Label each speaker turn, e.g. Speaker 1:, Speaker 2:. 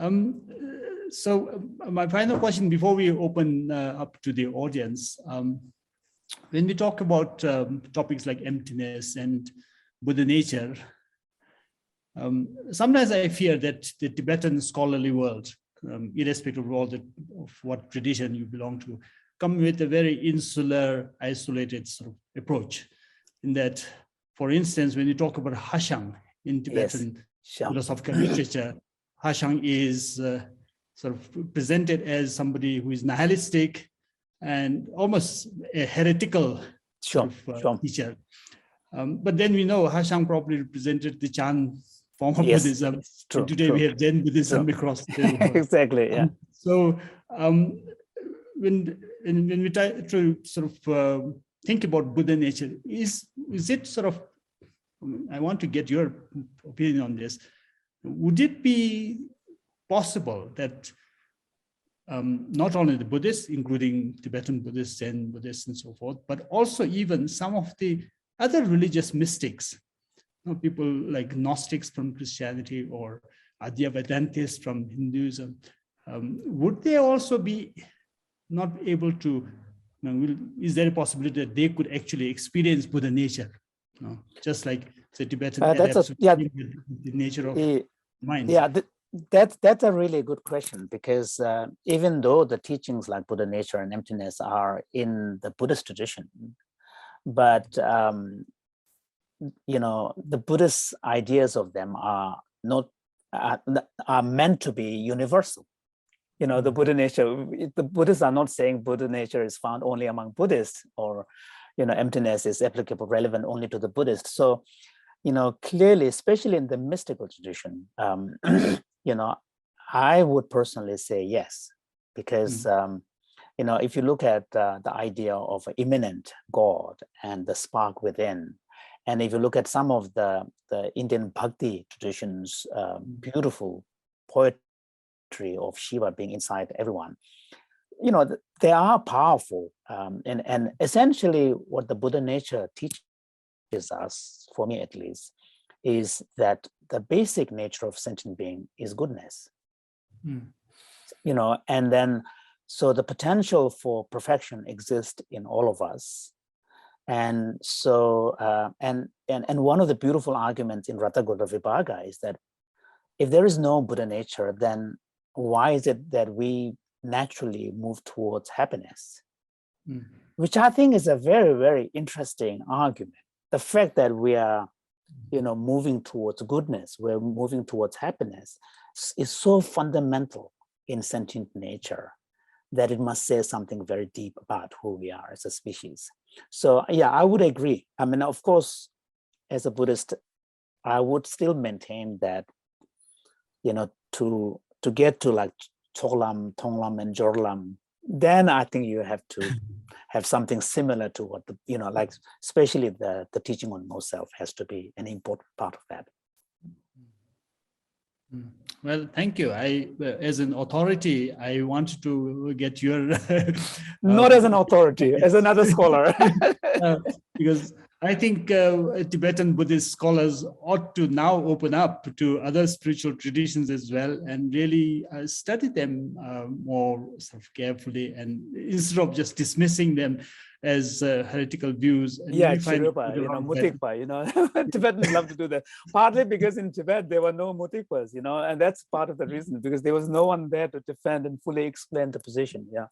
Speaker 1: Um, my final question before we open up to the audience, when we talk about topics like emptiness and Buddha nature, sometimes I fear that the Tibetan scholarly world, irrespective of what tradition you belong to, come with a very insular, isolated sort of approach. In that, for instance, when you talk about Hashang in Tibetan philosophical literature, Hashang is sort of presented as somebody who is nihilistic and almost a heretical teacher. But then we know Hashang probably represented the Chan form of Buddhism. And today we have Zen Buddhism across the world.
Speaker 2: Exactly, yeah.
Speaker 1: When we try to sort of think about Buddha nature, is it sort of, I want to get your opinion on this. Would it be possible that not only the Buddhists, including Tibetan Buddhists and Buddhists and so forth, but also even some of the other religious mystics, people like Gnostics from Christianity or Advaitintists from Hinduism, would they also be not able to, is there a possibility that they could actually experience Buddha nature? Just like the Tibetan the nature of mind.
Speaker 2: Yeah, that's a really good question, because even though the teachings like Buddha nature and emptiness are in the Buddhist tradition, but the Buddhist ideas of them are not are meant to be universal. The Buddha nature, the Buddhists are not saying Buddha nature is found only among Buddhists, or emptiness is applicable, relevant only to the Buddhists. So clearly, especially in the mystical tradition, I would personally say yes, because if you look at the idea of an immanent God and the spark within, and if you look at some of the Indian Bhakti traditions, beautiful poetry of Shiva being inside everyone, they are powerful. And essentially what the Buddha nature teaches us, for me at least, is that the basic nature of sentient being is goodness. And then so the potential for perfection exists in all of us. And so and one of the beautiful arguments in Rathagoda Vibhaga is that if there is no Buddha nature, then why is it that we naturally move towards happiness? Which I think is a very, very interesting argument. The fact that we are moving towards goodness, we're moving towards happiness, is so fundamental in sentient nature that it must say something very deep about who we are as a species. So yeah, I would agree. I mean, of course, as a Buddhist, I would still maintain that, to get to like Cholam, Tonglam, and Jorlam, then I think you have to have something similar to what like especially the teaching on no self has to be an important part of that.
Speaker 1: Well, thank you. As an authority, I want to get your
Speaker 2: not as an authority, as another scholar,
Speaker 1: because I think Tibetan Buddhist scholars ought to now open up to other spiritual traditions as well, and really study them more sort of carefully, and instead of just dismissing them as heretical views. And
Speaker 2: Chirupa, Mutikpa, Tibetans love to do that. Partly because in Tibet there were no Mutikpas, and that's part of the reason, because there was no one there to defend and fully explain the position. Yeah.